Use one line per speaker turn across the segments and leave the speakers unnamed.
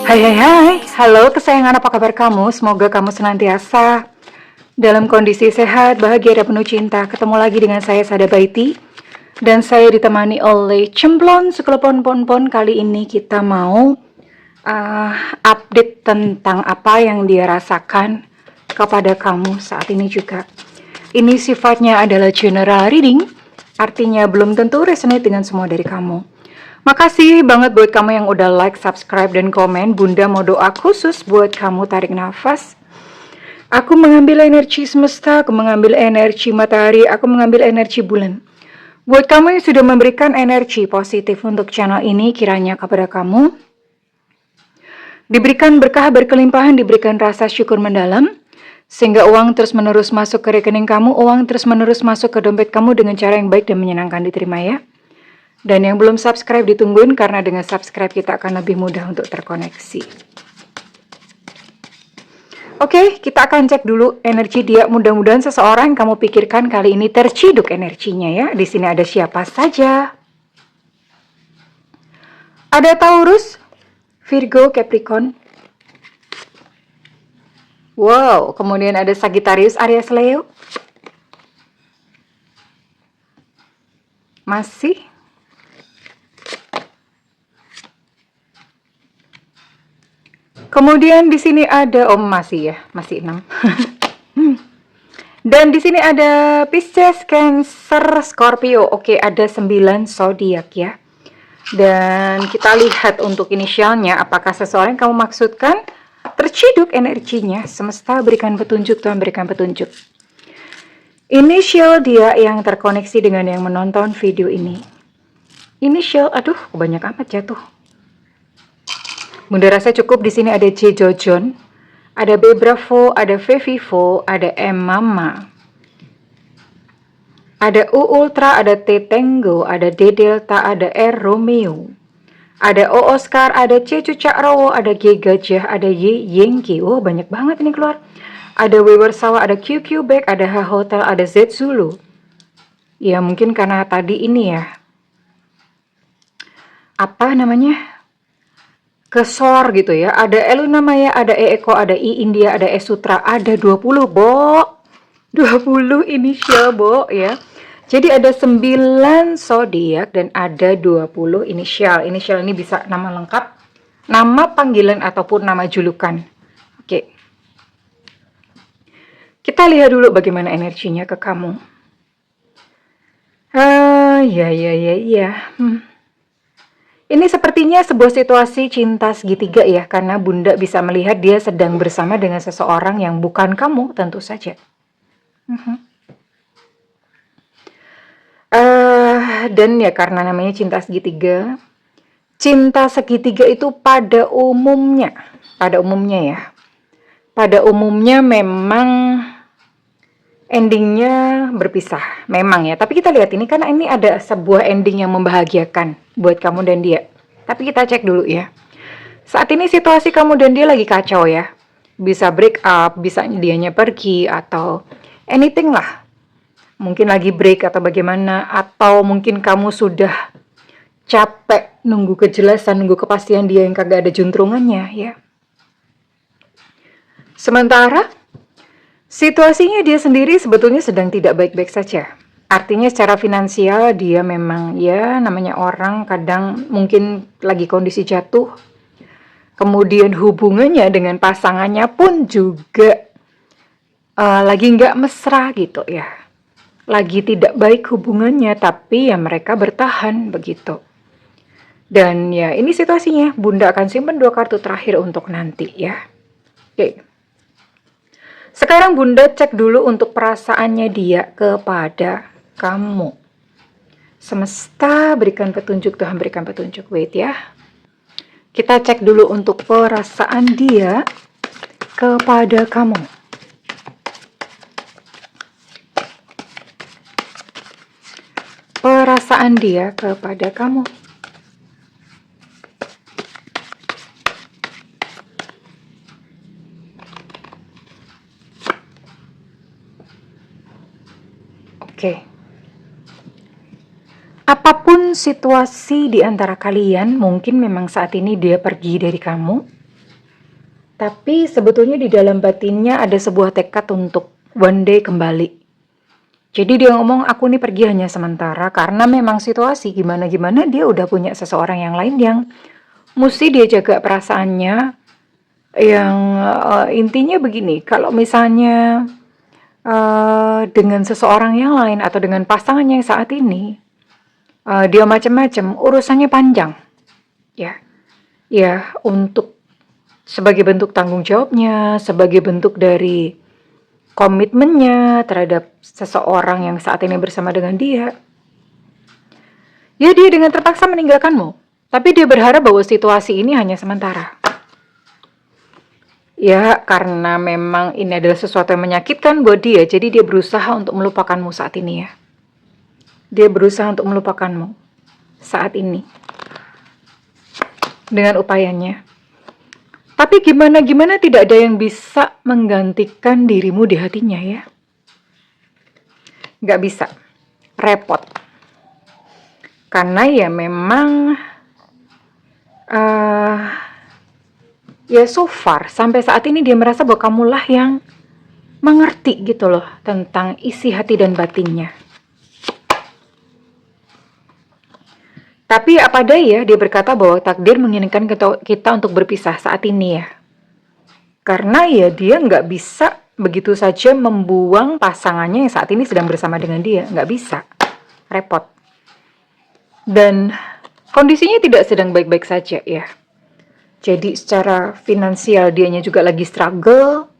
Hai hai hai, halo kesayangan, apa kabar kamu? Semoga kamu senantiasa dalam kondisi sehat, bahagia, dan penuh cinta. Ketemu lagi dengan saya, Sada Baiti. Dan saya ditemani oleh Cemplon Sekelepon Pon-Pon. Kali ini kita mau update tentang apa yang dia rasakan kepada kamu saat ini juga. Ini sifatnya adalah general reading, artinya belum tentu resonate dengan semua dari kamu. Makasih banget buat kamu yang udah like, subscribe, dan komen. Bunda mau doa khusus buat kamu, tarik nafas. Aku mengambil energi semesta, aku mengambil energi matahari, aku mengambil energi bulan. Buat kamu yang sudah memberikan energi positif untuk channel ini, kiranya kepada kamu diberikan berkah berkelimpahan, diberikan rasa syukur mendalam, sehingga uang terus menerus masuk ke rekening kamu, uang terus menerus masuk ke dompet kamu dengan cara yang baik dan menyenangkan, diterima ya. Dan yang belum subscribe ditungguin, karena dengan subscribe kita akan lebih mudah untuk terkoneksi. Oke, kita akan cek dulu energi dia. Mudah-mudahan seseorang yang kamu pikirkan kali ini terciduk energinya ya. Di sini ada siapa saja? Ada Taurus, Virgo, Capricorn. Wow, kemudian ada Sagittarius, Aries, Leo. Masih. Kemudian di sini ada masih 6. Dan di sini ada Pisces, Cancer, Scorpio. Oke, ada 9 zodiak ya. Dan kita lihat untuk inisialnya, apakah seseorang yang kamu maksudkan terciduk energinya. Semesta berikan petunjuk, Tuhan berikan petunjuk. Inisial dia yang terkoneksi dengan yang menonton video ini. Inisial, aduh, banyak amat jatuh. Bunda rasa cukup. Di sini ada J Jojon, ada B Bravo, ada V Vivo, ada M Mama, ada U Ultra, ada T Tango, ada D Delta, ada R Romeo, ada O Oscar, ada C Cucak Rowo, ada G Gajah, ada Y Yengki. Oh, banyak banget ini keluar. Ada W Warsawa, ada Q Quebec, ada H Hotel, ada Z Zulu. Ya mungkin karena tadi ini ya, apa namanya, kesor gitu ya. Ada Eluna Maya, ada E Eko, ada I India, ada E Sutra, ada 20, Bo. 20 inisial, Bo ya. Jadi ada 9 zodiak dan ada 20 inisial. Inisial ini bisa nama lengkap, nama panggilan ataupun nama julukan. Oke. Kita lihat dulu bagaimana energinya ke kamu. Ini sepertinya sebuah situasi cinta segitiga ya, karena Bunda bisa melihat dia sedang bersama dengan seseorang yang bukan kamu, tentu saja. Dan ya karena namanya cinta segitiga itu pada umumnya memang endingnya berpisah, memang ya. Tapi kita lihat ini, karena ini ada sebuah ending yang membahagiakan buat kamu dan dia. Tapi kita cek dulu ya. Saat ini situasi kamu dan dia lagi kacau ya. Bisa break up, bisa dianya pergi, atau anything lah. Mungkin lagi break atau bagaimana, atau mungkin kamu sudah capek nunggu kejelasan, nunggu kepastian dia yang kagak ada juntrungannya ya. Sementara situasinya dia sendiri sebetulnya sedang tidak baik-baik saja. Artinya secara finansial dia memang ya, namanya orang kadang mungkin lagi kondisi jatuh. Kemudian hubungannya dengan pasangannya pun juga lagi nggak mesra gitu ya. Lagi tidak baik hubungannya, tapi ya mereka bertahan begitu. Dan ya ini situasinya. Bunda akan simpan 2 kartu terakhir untuk nanti ya. Oke. Sekarang Bunda cek dulu untuk perasaannya dia kepada kamu. Semesta berikan petunjuk, Tuhan berikan petunjuk. Wait ya. Kita cek dulu untuk perasaan dia kepada kamu. Perasaan dia kepada kamu. Oke. Apapun situasi di antara kalian, mungkin memang saat ini dia pergi dari kamu. Tapi sebetulnya di dalam batinnya ada sebuah tekad untuk one day kembali. Jadi dia ngomong, aku nih pergi hanya sementara karena memang situasi gimana-gimana dia udah punya seseorang yang lain yang mesti dia jaga perasaannya. Yang intinya begini, kalau misalnya dengan seseorang yang lain atau dengan pasangannya yang saat ini dia macam-macam, urusannya panjang, ya, ya untuk sebagai bentuk tanggung jawabnya, sebagai bentuk dari komitmennya terhadap seseorang yang saat ini bersama dengan dia, ya dia dengan terpaksa meninggalkanmu. Tapi dia berharap bahwa situasi ini hanya sementara. Ya, karena memang ini adalah sesuatu yang menyakitkan buat dia, jadi dia berusaha untuk melupakanmu saat ini ya. Dia berusaha untuk melupakanmu saat ini dengan upayanya. Tapi gimana-gimana tidak ada yang bisa menggantikan dirimu di hatinya ya. Gak bisa. Repot. Karena ya memang ya so far sampai saat ini dia merasa bahwa kamulah yang mengerti gitu loh tentang isi hati dan batinnya. Tapi apa daya dia berkata bahwa takdir menginginkan kita untuk berpisah saat ini ya. Karena ya dia nggak bisa begitu saja membuang pasangannya yang saat ini sedang bersama dengan dia. Nggak bisa. Repot. Dan kondisinya tidak sedang baik-baik saja ya. Jadi secara finansial dianya juga lagi struggle.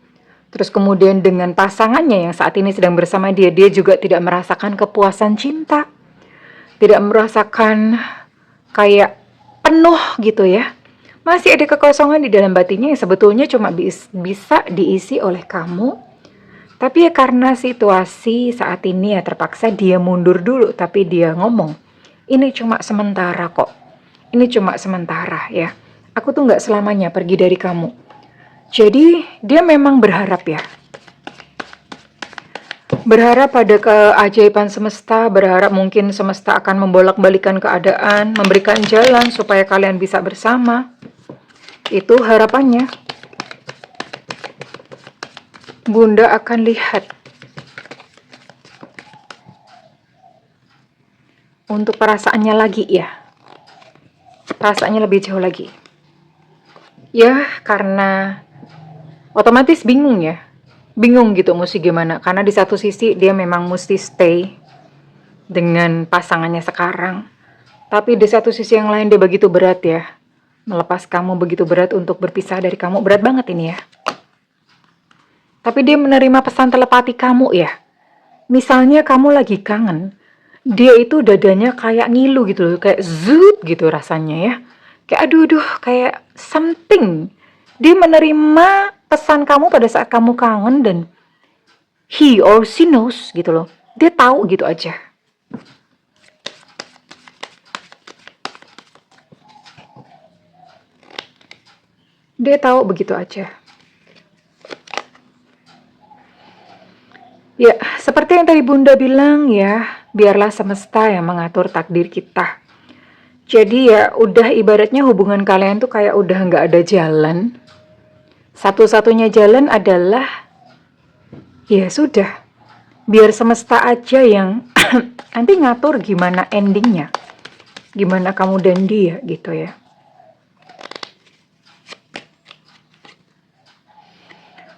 Terus kemudian dengan pasangannya yang saat ini sedang bersama dia, dia juga tidak merasakan kepuasan cinta. Tidak merasakan kayak penuh gitu ya. Masih ada kekosongan di dalam batinnya yang sebetulnya cuma bisa diisi oleh kamu. Tapi ya karena situasi saat ini ya terpaksa dia mundur dulu. Tapi dia ngomong, ini cuma sementara kok. Ini cuma sementara ya. Aku tuh gak selamanya pergi dari kamu. Jadi dia memang berharap ya. Berharap pada keajaiban semesta, berharap mungkin semesta akan membolak-balikan keadaan, memberikan jalan supaya kalian bisa bersama. Itu harapannya. Bunda akan lihat. Untuk perasaannya lagi ya. Perasaannya lebih jauh lagi. Ya, karena otomatis bingung ya. Bingung gitu mesti gimana, karena di satu sisi dia memang mesti stay dengan pasangannya sekarang, tapi di satu sisi yang lain dia begitu berat ya, melepas kamu begitu berat untuk berpisah dari kamu, berat banget ini ya. Tapi dia menerima pesan telepati kamu ya, misalnya kamu lagi kangen, dia itu dadanya kayak ngilu gitu loh, kayak zut gitu rasanya ya, kayak aduh kayak something. Dia menerima pesan kamu pada saat kamu kangen dan he or she knows gitu loh. Dia tahu gitu aja. Dia tahu begitu aja. Ya, seperti yang tadi Bunda bilang ya, biarlah semesta yang mengatur takdir kita. Jadi ya udah ibaratnya hubungan kalian tuh kayak udah nggak ada jalan. Satu-satunya jalan adalah ya sudah, biar semesta aja yang nanti ngatur gimana endingnya, gimana kamu dan dia gitu ya.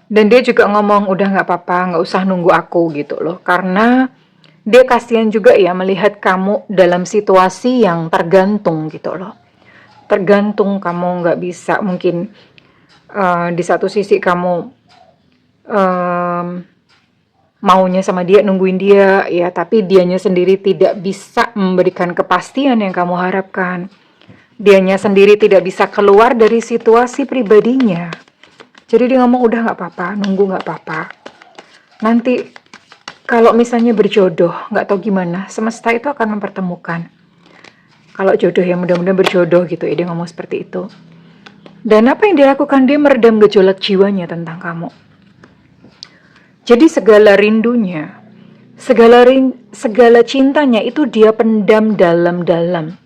Dan dia juga ngomong udah nggak apa-apa, nggak usah nunggu aku gitu loh, karena dia kasihan juga ya melihat kamu dalam situasi yang tergantung gitu loh. Tergantung, kamu nggak bisa mungkin di satu sisi kamu maunya sama dia, nungguin dia ya, tapi dianya sendiri tidak bisa memberikan kepastian yang kamu harapkan. Dianya sendiri tidak bisa keluar dari situasi pribadinya. Jadi dia ngomong udah nggak apa-apa, nunggu nggak apa-apa. Nanti kalau misalnya berjodoh, nggak tahu gimana, semesta itu akan mempertemukan. Kalau jodoh ya mudah-mudahan berjodoh gitu ya, dia ngomong seperti itu. Dan apa yang dilakukan, dia meredam gejolak jiwanya tentang kamu. Jadi segala rindunya, segala cintanya itu dia pendam dalam-dalam.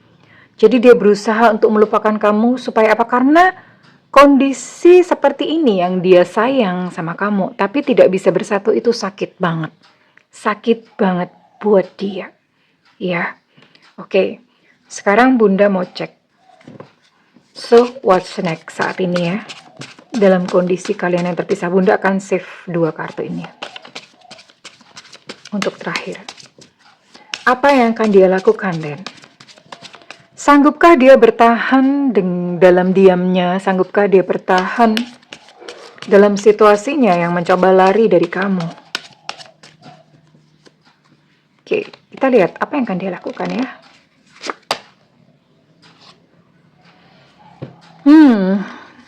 Jadi dia berusaha untuk melupakan kamu supaya apa? Karena Kondisi seperti ini yang dia sayang sama kamu, tapi tidak bisa bersatu itu sakit banget. Sakit banget buat dia. Ya, oke. Sekarang Bunda mau cek. So, what's next saat ini ya? Dalam kondisi kalian yang terpisah, Bunda akan save 2 kartu ini. Untuk terakhir. Apa yang akan dia lakukan, Den? Sanggupkah dia bertahan dalam diamnya? Sanggupkah dia bertahan dalam situasinya yang mencoba lari dari kamu? Oke, kita lihat apa yang akan dia lakukan ya.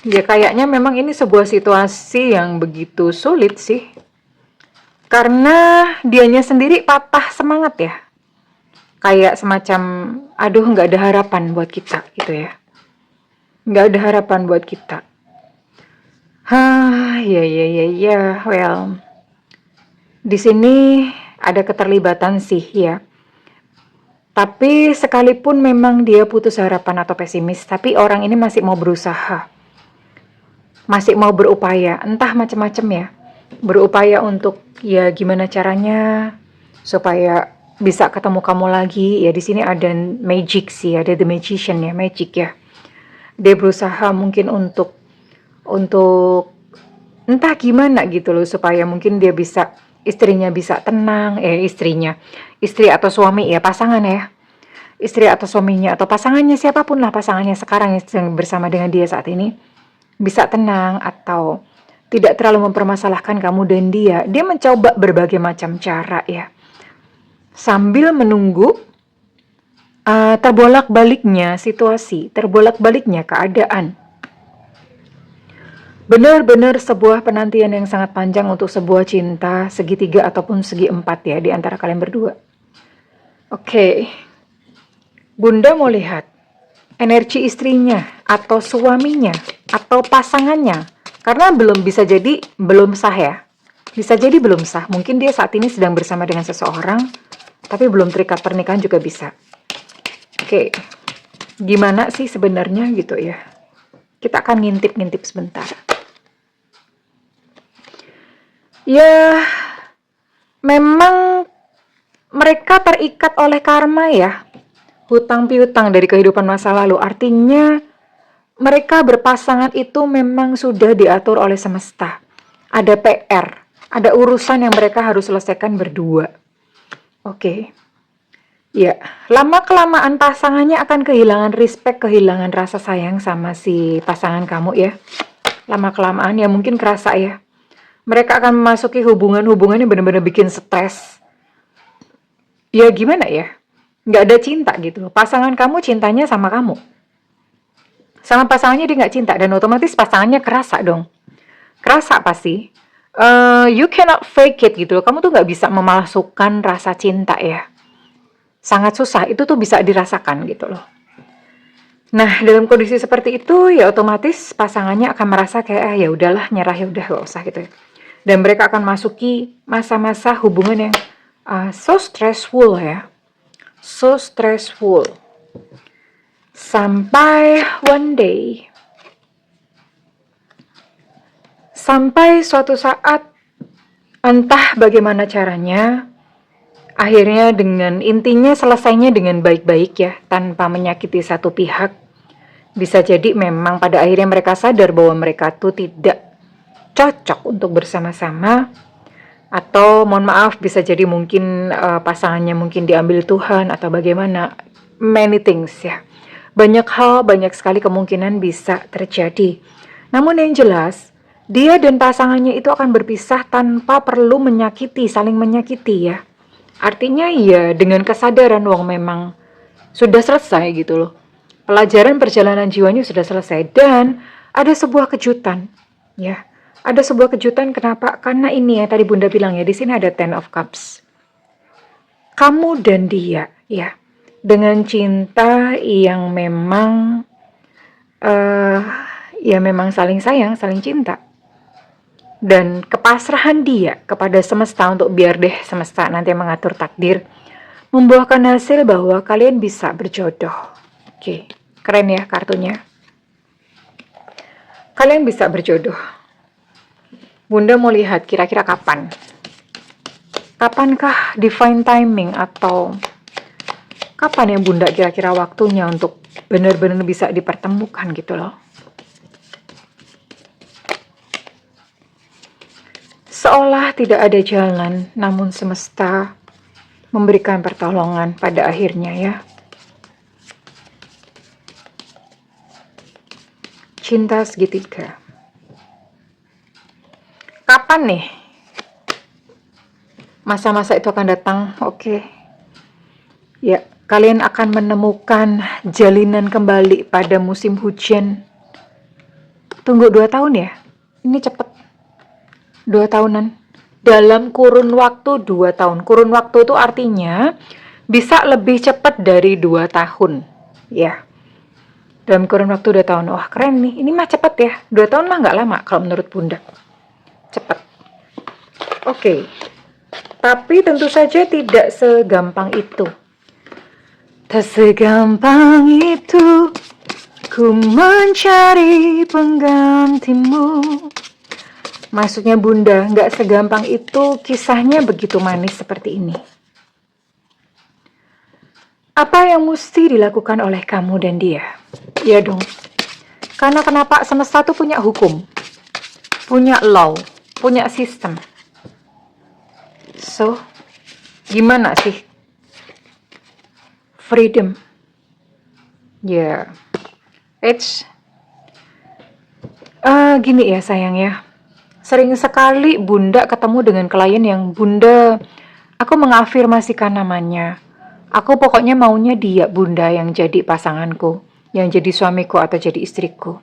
Ya kayaknya memang ini sebuah situasi yang begitu sulit sih. Karena dianya sendiri patah semangat ya. Kayak semacam, aduh nggak ada harapan buat kita gitu ya. Nggak ada harapan buat kita. Well, di sini ada keterlibatan sih ya. Tapi sekalipun memang dia putus harapan atau pesimis, tapi orang ini masih mau berusaha. Masih mau berupaya, entah macam-macam ya. Berupaya untuk ya gimana caranya supaya bisa ketemu kamu lagi. Ya di sini ada magic sih, ada the magician ya, magic ya. Dia berusaha mungkin untuk entah gimana gitu loh supaya mungkin dia bisa istrinya bisa tenang, istri atau suami ya, pasangan ya. Istri atau suaminya atau pasangannya siapapun lah pasangannya sekarang yang sedang bersama dengan dia saat ini bisa tenang atau tidak terlalu mempermasalahkan kamu dan dia. Dia mencoba berbagai macam cara ya. Sambil menunggu terbolak-baliknya situasi, terbolak-baliknya keadaan. Benar-benar sebuah penantian yang sangat panjang untuk sebuah cinta segitiga ataupun segi 4 ya di antara kalian berdua. Oke. Bunda mau lihat energi istrinya atau suaminya atau pasangannya. Karena belum bisa jadi belum sah ya. Bisa jadi belum sah. Mungkin dia saat ini sedang bersama dengan seseorang tapi belum terikat pernikahan juga bisa. Oke. Gimana sih sebenarnya gitu ya. Kita akan ngintip-ngintip sebentar. Ya, memang mereka terikat oleh karma ya. Hutang piutang dari kehidupan masa lalu. Artinya mereka berpasangan itu memang sudah diatur oleh semesta. Ada PR, ada urusan yang mereka harus selesaikan berdua. Oke. Ya, lama-kelamaan pasangannya akan kehilangan respect, kehilangan rasa sayang sama si pasangan kamu ya. Lama-kelamaan ya mungkin kerasa ya. Mereka akan memasuki hubungan-hubungan yang benar-benar bikin stres. Ya gimana ya? Nggak ada cinta gitu. Pasangan kamu cintanya sama kamu. Sama pasangannya dia nggak cinta. Dan otomatis pasangannya kerasa dong. Kerasa pasti. You cannot fake it gitu loh. Kamu tuh nggak bisa memalsukan rasa cinta ya. Sangat susah. Itu tuh bisa dirasakan gitu loh. Nah, dalam kondisi seperti itu ya otomatis pasangannya akan merasa kayak ya udahlah, nyerah ya udah gak usah gitu ya. Dan mereka akan masuki masa-masa hubungan yang so stressful ya. So stressful. Sampai one day. Sampai suatu saat entah bagaimana caranya, akhirnya intinya selesainya dengan baik-baik ya, tanpa menyakiti satu pihak. Bisa jadi memang pada akhirnya mereka sadar bahwa mereka tuh tidak cocok untuk bersama-sama. Atau mohon maaf bisa jadi mungkin pasangannya mungkin diambil Tuhan atau bagaimana. Many things ya. Banyak hal, banyak sekali kemungkinan bisa terjadi. Namun yang jelas, dia dan pasangannya itu akan berpisah tanpa perlu menyakiti, saling menyakiti ya. Artinya ya dengan kesadaran wong memang sudah selesai gitu loh. Pelajaran perjalanan jiwanya sudah selesai dan ada sebuah kejutan ya. Ada sebuah kejutan kenapa? Karena ini ya tadi Bunda bilang ya di sini ada Ten of Cups. Kamu dan dia ya dengan cinta yang memang ya memang saling sayang, saling cinta. Dan kepasrahan dia kepada semesta untuk biar deh semesta nanti mengatur takdir, membuahkan hasil bahwa kalian bisa berjodoh. Oke, keren ya kartunya. Kalian bisa berjodoh. Bunda mau lihat kira-kira kapan. Kapankah divine timing atau kapan ya Bunda kira-kira waktunya untuk benar-benar bisa dipertemukan gitu loh. Seolah tidak ada jalan, namun semesta memberikan pertolongan pada akhirnya ya. Cinta segitiga. Kapan nih masa-masa itu akan datang? Oke. Ya, kalian akan menemukan jalinan kembali pada musim hujan. Tunggu 2 tahun ya? Ini cepet. 2 tahunan. Dalam kurun waktu 2 tahun. Kurun waktu itu artinya bisa lebih cepat dari 2 tahun. Ya. Dalam kurun waktu 2 tahun. Wah, keren nih. Ini mah cepet ya. 2 tahun mah nggak lama kalau menurut Bunda. Cepet. Oke. Tapi tentu saja tidak segampang itu. Tak segampang itu ku mencari penggantimu. Maksudnya Bunda, nggak segampang itu, kisahnya begitu manis seperti ini. Apa yang mesti dilakukan oleh kamu dan dia? Ya dong. Karena kenapa semesta itu punya hukum, punya law, punya sistem. So, gimana sih? Freedom. Ya. Gini ya sayang ya. Sering sekali Bunda ketemu dengan klien yang Bunda, aku mengafirmasikan namanya. Aku pokoknya maunya dia Bunda yang jadi pasanganku, yang jadi suamiku atau jadi istriku.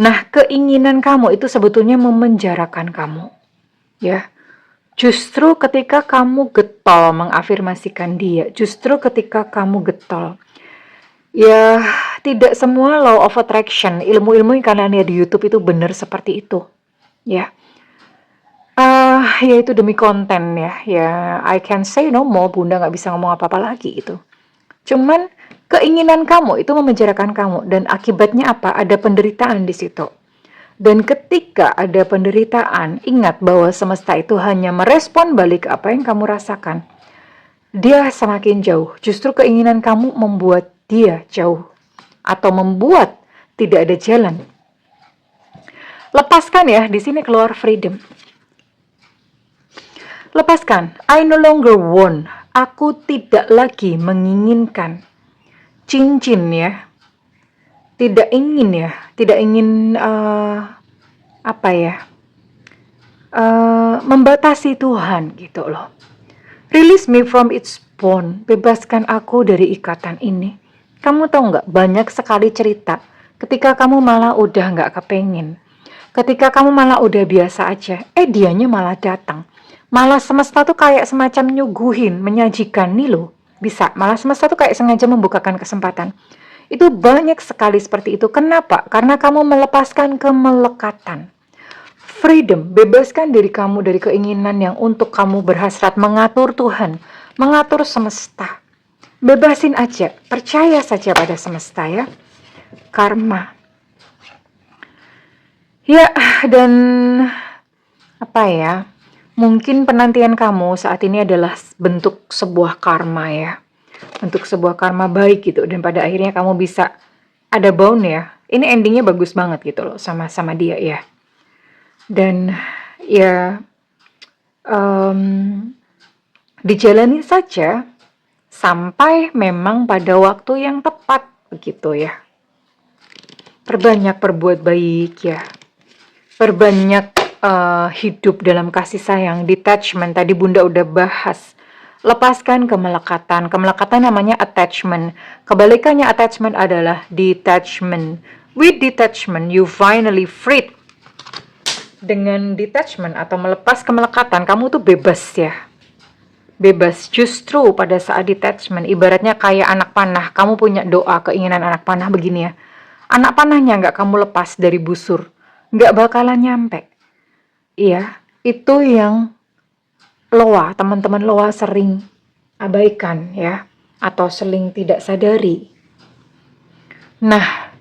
Nah, keinginan kamu itu sebetulnya memenjarakan kamu. Ya. Justru ketika kamu getol mengafirmasikan dia, justru ketika kamu getol. Ya, tidak semua law of attraction, ilmu-ilmu yang kalian lihat di YouTube itu benar seperti itu. Ya. Ya itu demi konten ya. Ya, I can say no more, Bunda nggak bisa ngomong apa-apa lagi itu. Cuman keinginan kamu itu memenjarakan kamu dan akibatnya apa? Ada penderitaan di situ. Dan ketika ada penderitaan, ingat bahwa semesta itu hanya merespon balik apa yang kamu rasakan. Dia semakin jauh. Justru keinginan kamu membuat dia jauh atau membuat tidak ada jalan. Lepaskan ya, di sini keluar freedom. Lepaskan. I no longer want. Aku tidak lagi menginginkan cincin ya. Tidak ingin ya. Tidak ingin membatasi Tuhan gitu loh. Release me from its bond. Bebaskan aku dari ikatan ini. Kamu tahu nggak, banyak sekali cerita ketika kamu malah udah nggak kepengen. Ketika kamu malah udah biasa aja, dianya malah datang. Malah semesta tuh kayak semacam nyuguhin, menyajikan nih loh. Bisa, malah semesta tuh kayak sengaja membukakan kesempatan. Itu banyak sekali seperti itu. Kenapa? Karena kamu melepaskan kemelekatan. Freedom, bebaskan diri kamu dari keinginan yang untuk kamu berhasrat mengatur Tuhan, mengatur semesta. Bebasin aja, percaya saja pada semesta ya. Karma. Ya, dan mungkin penantian kamu saat ini adalah bentuk sebuah karma ya. Bentuk sebuah karma baik gitu. Dan pada akhirnya kamu bisa ada bound ya. Ini endingnya bagus banget gitu loh sama dia ya. Dan ya dijalani saja sampai memang pada waktu yang tepat begitu ya. Perbanyak berbuat baik ya. Perbanyak hidup dalam kasih sayang, detachment. Tadi Bunda udah bahas. Lepaskan kemelekatan. Kemelekatan namanya attachment. Kebalikannya attachment adalah detachment. With detachment, you finally freed. Dengan detachment atau melepas kemelekatan, kamu tuh bebas ya. Bebas. Justru pada saat detachment, ibaratnya kayak anak panah. Kamu punya doa, keinginan anak panah begini ya. Anak panahnya nggak kamu lepas dari busur. Nggak bakalan nyampe. Iya, itu yang loa, teman-teman loa sering abaikan ya. Atau sering tidak sadari. Nah,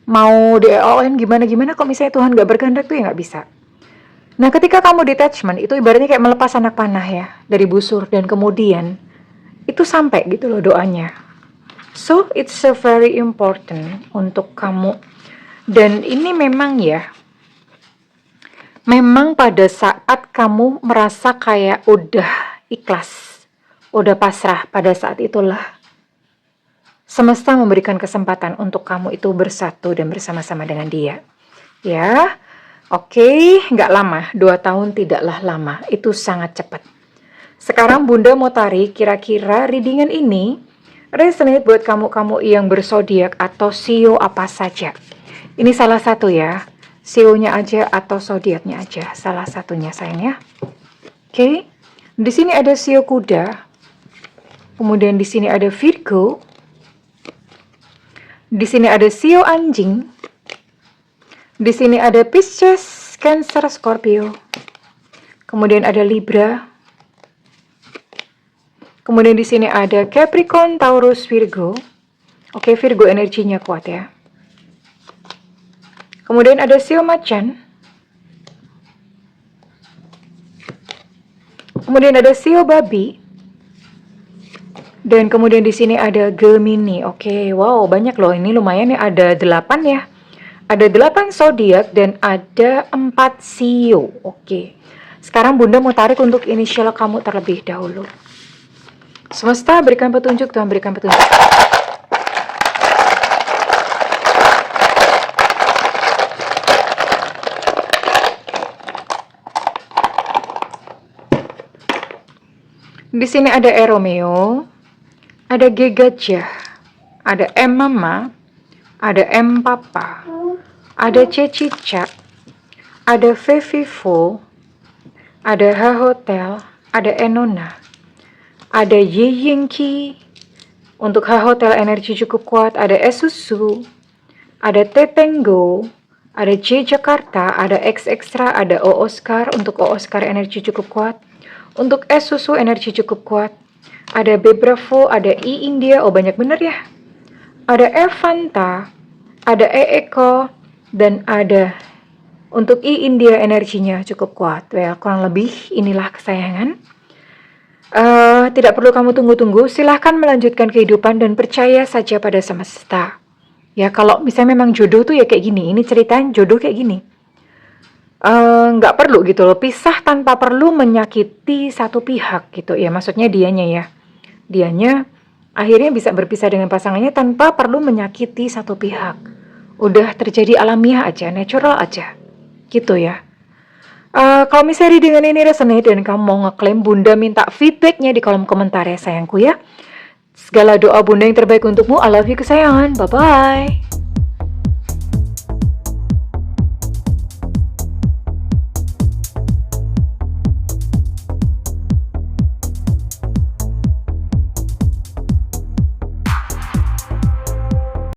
mau DON gimana-gimana kok misalnya Tuhan gak berkehendak tuh ya gak bisa. Nah ketika kamu detachment itu ibaratnya kayak melepas anak panah ya dari busur dan kemudian itu sampai gitu loh doanya. So it's a very important untuk kamu. Dan ini memang ya, memang pada saat kamu merasa kayak udah ikhlas, udah pasrah, pada saat itulah semesta memberikan kesempatan untuk kamu itu bersatu dan bersama-sama dengan dia. Ya, oke, nggak lama, 2 tahun tidaklah lama, itu sangat cepat. Sekarang Bunda mau tarik kira-kira readingan ini resonate buat kamu-kamu yang berzodiak atau sio apa saja. Ini salah satu ya, sionya aja atau zodiaknya aja, salah satunya sayang ya. Oke, di sini ada sio kuda, kemudian di sini ada Virgo, di sini ada sio anjing, di sini ada Pisces, Cancer, Scorpio, kemudian ada Libra. Kemudian di sini ada Capricorn, Taurus, Virgo. Oke, Virgo energinya kuat ya. Kemudian ada sio macan. Kemudian ada sio babi. Dan kemudian di sini ada Gemini. Oke, wow, banyak loh. Ini lumayan ya, ada 8 ya. Ada 8 zodiak dan ada 4 sio. Oke. Sekarang Bunda mau tarik untuk inisial kamu terlebih dahulu. Semesta berikan petunjuk, Tuhan berikan petunjuk. Di sini ada E Romeo, ada G Gajah, ada M Mama, ada M Papa, ada C Cicak, ada V Vivo, ada H Hotel, ada Enona. Ada Y Yingki, untuk H Hotel energi cukup kuat, ada S Susu, ada T Tango, ada J Jakarta, ada X Extra, ada O Oscar, untuk O Oscar energi cukup kuat, untuk S Susu energi cukup kuat, ada B Bravo, ada I India, oh banyak bener ya, ada F Fanta, ada E Eko, dan ada untuk I India energinya cukup kuat. Well, kurang lebih inilah kesayangan. Tidak perlu kamu tunggu-tunggu, silahkan melanjutkan kehidupan dan percaya saja pada semesta. Ya, kalau misalnya memang jodoh tuh ya kayak gini, ini ceritain jodoh kayak gini. Nggak perlu gitu loh, pisah tanpa perlu menyakiti satu pihak gitu ya, maksudnya dianya ya. Dianya akhirnya bisa berpisah dengan pasangannya tanpa perlu menyakiti satu pihak. Udah terjadi alamiah aja, natural aja, gitu ya. Kalau misalnya dengan ini resonate dan kamu mau ngeklaim, Bunda minta feedbacknya di kolom komentar ya sayangku ya. Segala doa Bunda yang terbaik untukmu. I love you kesayangan. Bye-bye.